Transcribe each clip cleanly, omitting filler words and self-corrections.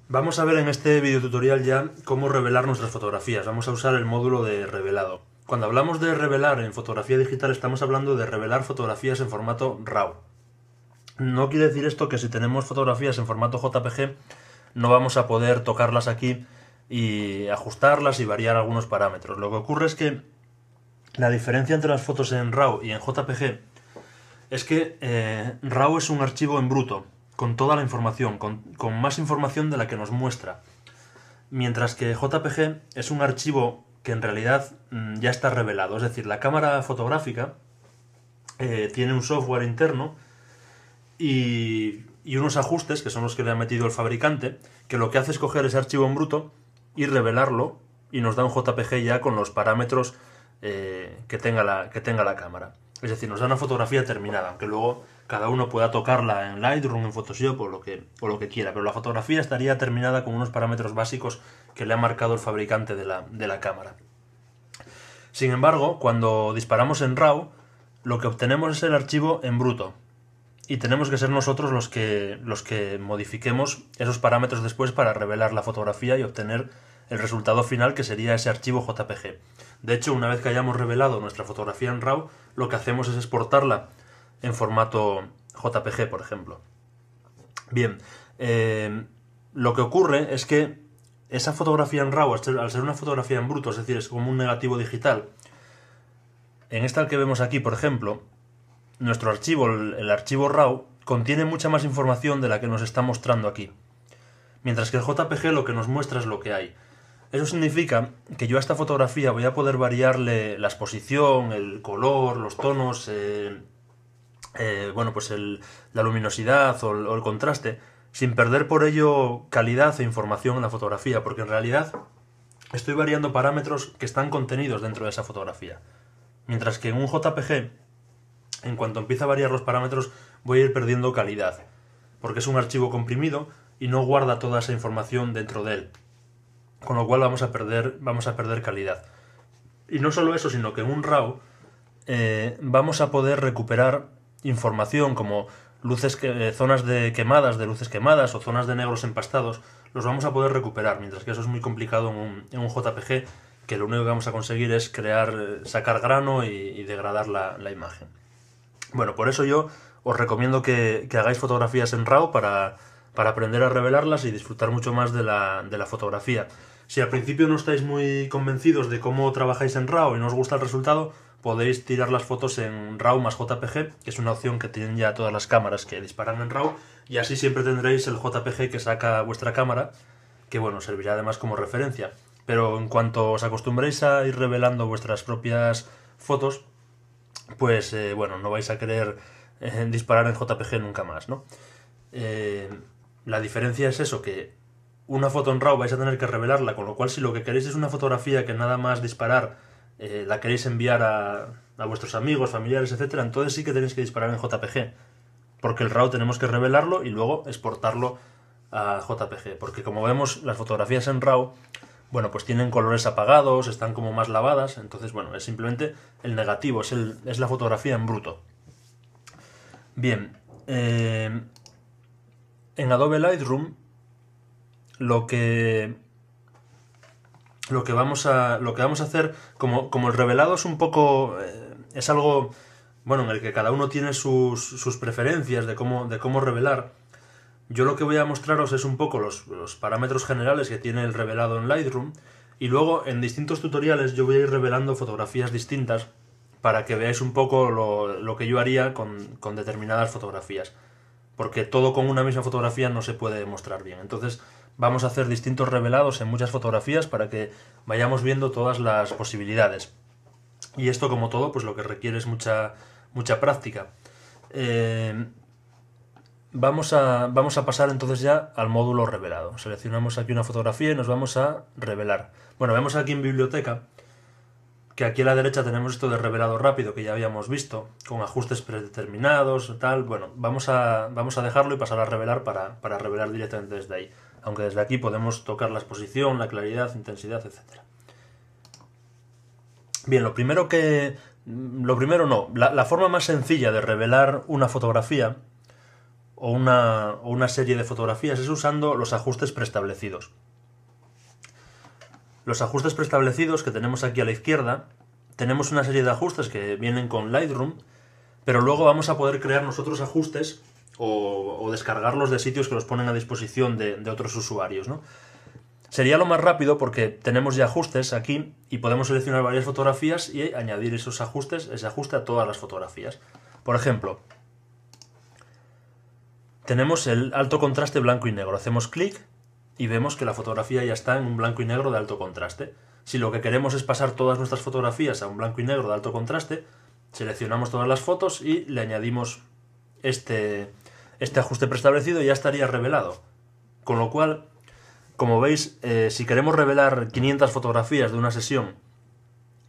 Vamos a ver en este video tutorial ya cómo revelar nuestras fotografías. Vamos a usar el módulo de revelado. Cuando hablamos de revelar en fotografía digital estamos hablando de revelar fotografías en formato RAW. No quiere decir esto que si tenemos fotografías en formato JPG no vamos a poder tocarlas aquí y ajustarlas y variar algunos parámetros. Lo que ocurre es que la diferencia entre las fotos en RAW y en JPG es que RAW es un archivo en bruto, con toda la información, con más información de la que nos muestra. Mientras que JPG es un archivo que en realidad ya está revelado. Es decir, la cámara fotográfica tiene un software interno y unos ajustes, que son los que le ha metido el fabricante, que lo que hace es coger ese archivo en bruto y revelarlo, y nos da un JPG ya con los parámetros que tenga la cámara. Es decir, nos da una fotografía terminada, aunque luego cada uno pueda tocarla en Lightroom, en Photoshop o lo que quiera, pero la fotografía estaría terminada con unos parámetros básicos que le ha marcado el fabricante de la cámara. Sin embargo, cuando disparamos en RAW, lo que obtenemos es el archivo en bruto, y tenemos que ser nosotros los que modifiquemos esos parámetros después para revelar la fotografía y obtener el resultado final, que sería ese archivo JPG. De hecho, una vez que hayamos revelado nuestra fotografía en RAW, lo que hacemos es exportarla en formato JPG, por ejemplo. Bien, lo que ocurre es que esa fotografía en RAW, al ser una fotografía en bruto, es decir, es como un negativo digital, en esta que vemos aquí, por ejemplo, nuestro archivo, el archivo RAW, contiene mucha más información de la que nos está mostrando aquí. Mientras que el JPG lo que nos muestra es lo que hay. Eso significa que yo a esta fotografía voy a poder variarle la exposición, el color, los tonos, la luminosidad o el contraste, sin perder por ello calidad e información en la fotografía, porque en realidad estoy variando parámetros que están contenidos dentro de esa fotografía. Mientras que en un JPG, en cuanto empiece a variar los parámetros, voy a ir perdiendo calidad, porque es un archivo comprimido y no guarda toda esa información dentro de él, con lo cual vamos a perder calidad. Y no solo eso, sino que en un RAW vamos a poder recuperar información como zonas de luces quemadas o zonas de negros empastados, los vamos a poder recuperar, mientras que eso es muy complicado en un JPG, que lo único que vamos a conseguir es sacar grano y degradar la imagen. Bueno, por eso yo os recomiendo que hagáis fotografías en RAW para aprender a revelarlas y disfrutar mucho más de la fotografía. Si al principio no estáis muy convencidos de cómo trabajáis en RAW y no os gusta el resultado, podéis tirar las fotos en RAW más JPG, que es una opción que tienen ya todas las cámaras que disparan en RAW, y así siempre tendréis el JPG que saca vuestra cámara, que bueno, servirá además como referencia. Pero en cuanto os acostumbréis a ir revelando vuestras propias fotos, pues no vais a querer disparar en JPG nunca más, ¿no? La diferencia es eso, que una foto en RAW vais a tener que revelarla, con lo cual si lo que queréis es una fotografía que nada más disparar la queréis enviar a vuestros amigos, familiares, etcétera, entonces sí que tenéis que disparar en JPG, porque el RAW tenemos que revelarlo y luego exportarlo a JPG, porque como vemos las fotografías en RAW, bueno, pues tienen colores apagados, están como más lavadas, entonces bueno, es simplemente el negativo, es la fotografía en bruto. Bien, en Adobe Lightroom lo que vamos a hacer, como el revelado es un poco, es algo, bueno, en el que cada uno tiene sus preferencias de cómo revelar, yo lo que voy a mostraros es un poco los parámetros generales que tiene el revelado en Lightroom, y luego en distintos tutoriales yo voy a ir revelando fotografías distintas para que veáis un poco lo que yo haría con determinadas fotografías, porque todo con una misma fotografía no se puede mostrar bien. Entonces vamos a hacer distintos revelados en muchas fotografías para que vayamos viendo todas las posibilidades. Y esto, como todo, pues lo que requiere es mucha práctica. Vamos a pasar entonces ya al módulo revelado. Seleccionamos aquí una fotografía y nos vamos a revelar. Bueno, vemos aquí en biblioteca que aquí a la derecha tenemos esto de revelado rápido, que ya habíamos visto, con ajustes predeterminados, tal. Bueno, vamos a dejarlo y pasar a revelar para revelar directamente desde ahí. Aunque desde aquí podemos tocar la exposición, la claridad, intensidad, etc. Bien, la forma más sencilla de revelar una fotografía o una serie de fotografías es usando los ajustes preestablecidos. Los ajustes preestablecidos que tenemos aquí a la izquierda, tenemos una serie de ajustes que vienen con Lightroom, pero luego vamos a poder crear nosotros ajustes o descargarlos de sitios que los ponen a disposición de otros usuarios, ¿no? Sería lo más rápido porque tenemos ya ajustes aquí y podemos seleccionar varias fotografías y añadir ese ajuste a todas las fotografías. Por ejemplo, tenemos el alto contraste blanco y negro. Hacemos clic y vemos que la fotografía ya está en un blanco y negro de alto contraste. Si lo que queremos es pasar todas nuestras fotografías a un blanco y negro de alto contraste, seleccionamos todas las fotos y le añadimos este ajuste preestablecido y ya estaría revelado. Con lo cual, como veis, si queremos revelar 500 fotografías de una sesión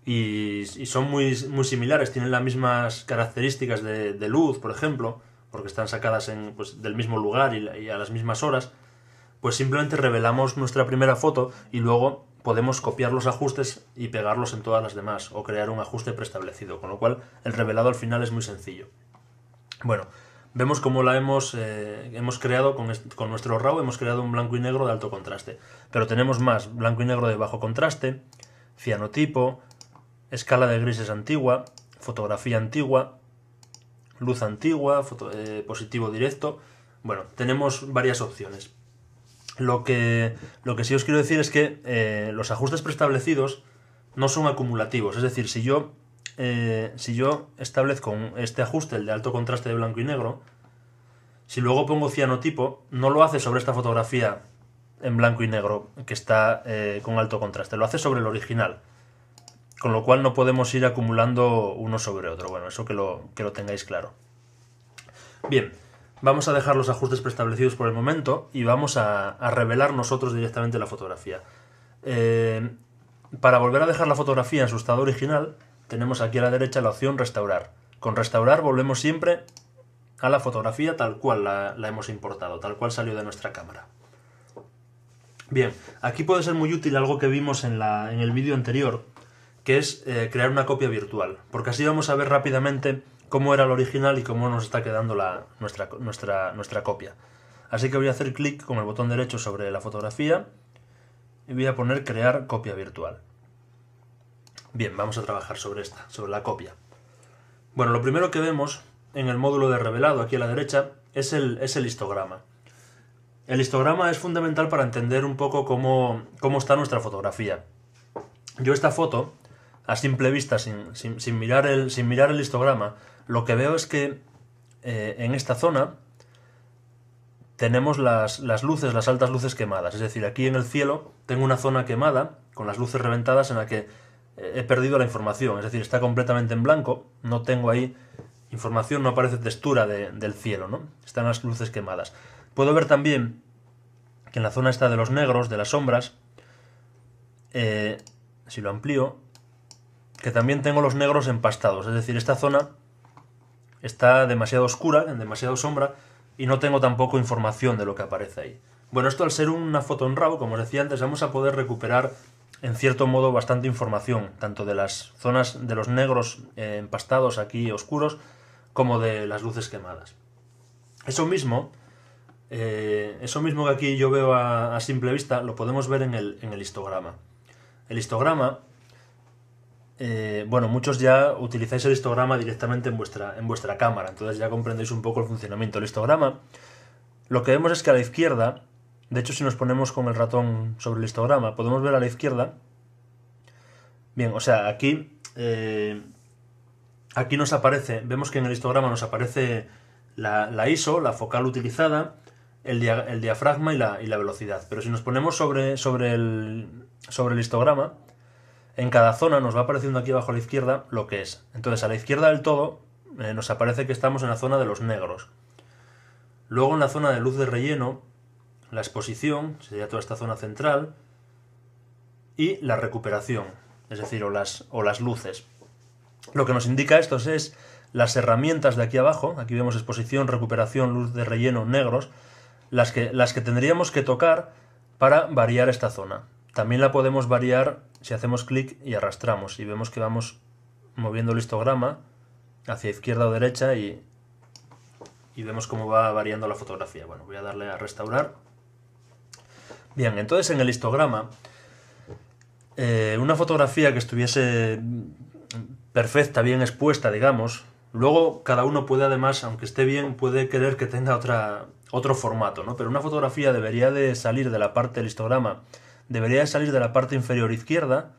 y son muy similares, tienen las mismas características de luz, por ejemplo, porque están sacadas del mismo lugar y a las mismas horas, pues simplemente revelamos nuestra primera foto y luego podemos copiar los ajustes y pegarlos en todas las demás o crear un ajuste preestablecido, con lo cual el revelado al final es muy sencillo. Bueno, vemos cómo la hemos creado con nuestro RAW, hemos creado un blanco y negro de alto contraste, pero tenemos más: blanco y negro de bajo contraste, cianotipo, escala de grises antigua, fotografía antigua, luz antigua, positivo directo. Bueno, tenemos varias opciones. Lo que sí os quiero decir es que los ajustes preestablecidos no son acumulativos. Es decir, si yo establezco este ajuste, el de alto contraste de blanco y negro, si luego pongo cianotipo, no lo hace sobre esta fotografía en blanco y negro que está con alto contraste, lo hace sobre el original. Con lo cual no podemos ir acumulando uno sobre otro. Bueno, eso que lo tengáis claro. Bien, vamos a dejar los ajustes preestablecidos por el momento y vamos a revelar nosotros directamente la fotografía. Para volver a dejar la fotografía en su estado original, tenemos aquí a la derecha la opción restaurar. Con restaurar volvemos siempre a la fotografía tal cual la hemos importado, tal cual salió de nuestra cámara. Bien, aquí puede ser muy útil algo que vimos en el vídeo anterior, que es crear una copia virtual, porque así vamos a ver rápidamente cómo era el original y cómo nos está quedando nuestra copia. Así que voy a hacer clic con el botón derecho sobre la fotografía y voy a poner crear copia virtual. Bien, vamos a trabajar sobre la copia. Bueno, lo primero que vemos en el módulo de revelado aquí a la derecha es el histograma. El histograma es fundamental para entender un poco cómo está nuestra fotografía. Yo esta foto, a simple vista, sin mirar el histograma, lo que veo es que en esta zona tenemos las altas luces quemadas. Es decir, aquí en el cielo tengo una zona quemada con las luces reventadas en la que he perdido la información. Es decir, está completamente en blanco, no tengo ahí información, no aparece textura del cielo, ¿no? Están las luces quemadas. Puedo ver también que en la zona esta de los negros, de las sombras, si lo amplío, que también tengo los negros empastados. Es decir, esta zona está demasiado oscura, en demasiado sombra, y no tengo tampoco información de lo que aparece ahí. Bueno, esto al ser una foto en RAW, como os decía antes, vamos a poder recuperar en cierto modo bastante información, tanto de las zonas de los negros empastados aquí oscuros, como de las luces quemadas. Eso mismo que aquí yo veo a simple vista, lo podemos ver en el histograma. El histograma, bueno, muchos ya utilizáis el histograma directamente en vuestra cámara, entonces ya comprendéis un poco el funcionamiento. El histograma, lo que vemos es que a la izquierda, de hecho si nos ponemos con el ratón sobre el histograma, podemos ver a la izquierda, bien, o sea, aquí nos aparece, vemos que en el histograma nos aparece la ISO, la focal utilizada, el diafragma y la velocidad. Pero si nos ponemos sobre el histograma, en cada zona nos va apareciendo aquí abajo a la izquierda lo que es. Entonces a la izquierda del todo nos aparece que estamos en la zona de los negros. Luego en la zona de luz de relleno, la exposición, sería toda esta zona central, y la recuperación, es decir, o las luces. Lo que nos indica esto es las herramientas de aquí abajo, aquí vemos exposición, recuperación, luz de relleno, negros, las que tendríamos que tocar para variar esta zona. También la podemos variar si hacemos clic y arrastramos y vemos que vamos moviendo el histograma hacia izquierda o derecha y y vemos cómo va variando la fotografía. Bueno, voy a darle a restaurar. Bien, entonces en el histograma, una fotografía que estuviese perfecta, bien expuesta, digamos, luego cada uno puede además, aunque esté bien, puede querer que tenga otro formato, ¿no? Pero una fotografía debería de salir de la parte del histograma, debería de salir de la parte inferior izquierda,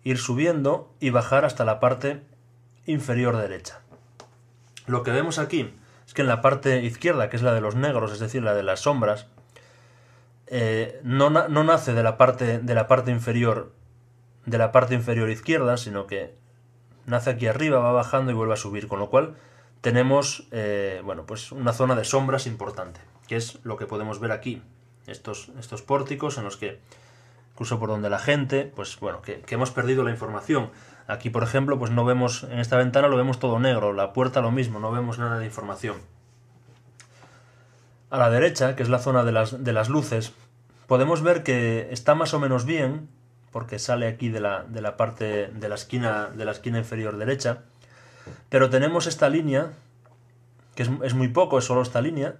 ir subiendo y bajar hasta la parte inferior derecha. Lo que vemos aquí es que en la parte izquierda, que es la de los negros, es decir, la de las sombras, no nace de la parte inferior izquierda, sino que nace aquí arriba, va bajando y vuelve a subir, con lo cual tenemos bueno, pues una zona de sombras importante, que es lo que podemos ver aquí, estos pórticos en los que, incluso por donde la gente, pues bueno, que hemos perdido la información. Aquí, por ejemplo, pues no vemos, en esta ventana lo vemos todo negro, la puerta lo mismo, no vemos nada de información. A la derecha, que es la zona de las luces, podemos ver que está más o menos bien, porque sale aquí de la parte de la esquina inferior derecha, pero tenemos esta línea, que es muy poco, es solo esta línea,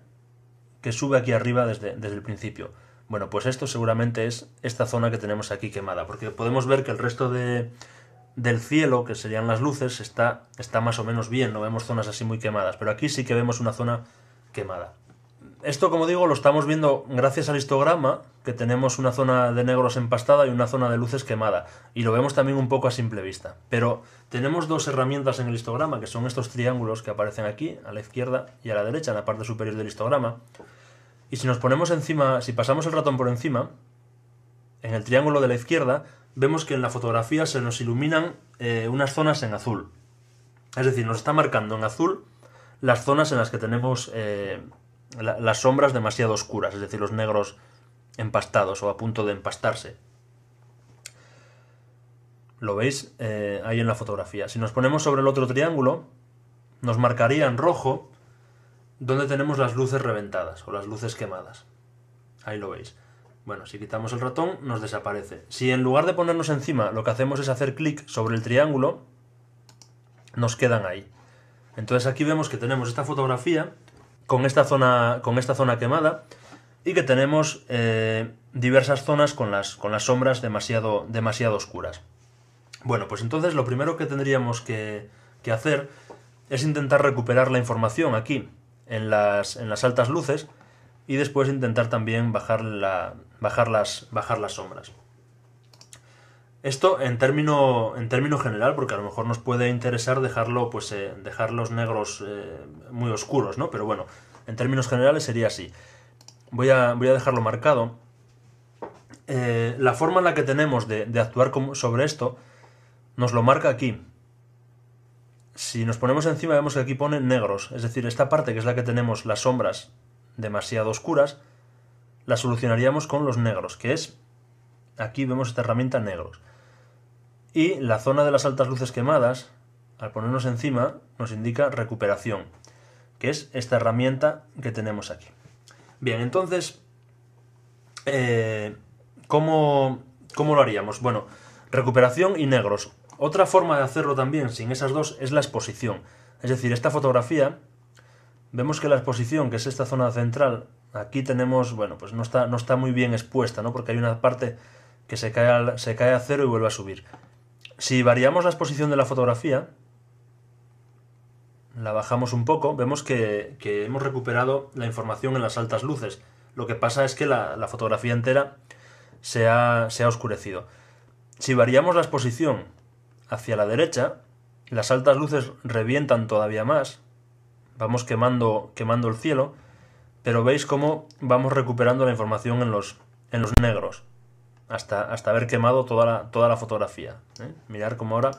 que sube aquí arriba desde el principio. Bueno, pues esto seguramente es esta zona que tenemos aquí quemada, porque podemos ver que el resto del cielo, que serían las luces, está más o menos bien, no vemos zonas así muy quemadas, pero aquí sí que vemos una zona quemada. Esto, como digo, lo estamos viendo gracias al histograma, que tenemos una zona de negros empastada y una zona de luces quemada, y lo vemos también un poco a simple vista. Pero tenemos dos herramientas en el histograma, que son estos triángulos que aparecen aquí, a la izquierda y a la derecha, en la parte superior del histograma, y si nos ponemos encima, si pasamos el ratón por encima, en el triángulo de la izquierda, vemos que en la fotografía se nos iluminan unas zonas en azul. Es decir, nos está marcando en azul las zonas en las que tenemos las sombras demasiado oscuras, es decir, los negros empastados o a punto de empastarse. Lo veis ahí en la fotografía. Si nos ponemos sobre el otro triángulo, nos marcaría en rojo donde tenemos las luces reventadas o las luces quemadas. Ahí lo veis. Bueno, si quitamos el ratón, nos desaparece. Si en lugar de ponernos encima, lo que hacemos es hacer clic sobre el triángulo, nos quedan ahí. Entonces aquí vemos que tenemos esta fotografía con esta zona quemada y que tenemos diversas zonas con las sombras demasiado oscuras. Bueno, pues entonces lo primero que tendríamos que hacer es intentar recuperar la información aquí en las altas luces y después intentar también bajar las sombras. Esto en término general, porque a lo mejor nos puede interesar dejar los negros muy oscuros, ¿no? Pero bueno, en términos generales sería así. Voy a dejarlo marcado. La forma en la que tenemos de actuar sobre esto nos lo marca aquí. Si nos ponemos encima vemos que aquí pone negros, es decir, esta parte que es la que tenemos las sombras demasiado oscuras, la solucionaríamos con los negros, que es, aquí vemos esta herramienta negros. Y la zona de las altas luces quemadas, al ponernos encima, nos indica recuperación, que es esta herramienta que tenemos aquí. Bien, entonces, ¿cómo lo haríamos? Bueno, recuperación y negros. Otra forma de hacerlo también, sin esas dos, es la exposición. Es decir, esta fotografía, vemos que la exposición, que es esta zona central, aquí tenemos, bueno, pues no está muy bien expuesta, ¿no? Porque hay una parte que se cae a cero y vuelve a subir. Si variamos la exposición de la fotografía, la bajamos un poco, vemos que hemos recuperado la información en las altas luces. Lo que pasa es que la fotografía entera se ha oscurecido. Si variamos la exposición hacia la derecha, las altas luces revientan todavía más, vamos quemando el cielo, pero veis cómo vamos recuperando la información en los negros, hasta haber quemado toda la fotografía. Mirad cómo ahora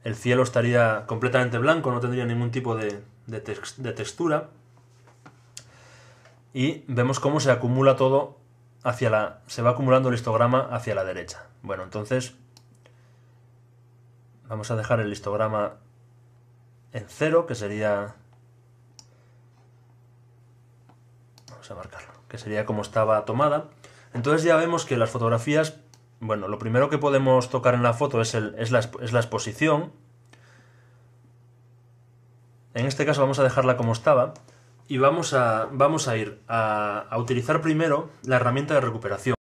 el cielo estaría completamente blanco, no tendría ningún tipo de textura, y vemos cómo se acumula todo se va acumulando el histograma hacia la derecha. Bueno, entonces vamos a dejar el histograma en 0, que sería, vamos a marcarlo, que sería como estaba tomada. Entonces ya vemos que las fotografías, bueno, lo primero que podemos tocar en la foto es la exposición. En este caso vamos a dejarla como estaba. y vamos a ir a utilizar primero la herramienta de recuperación.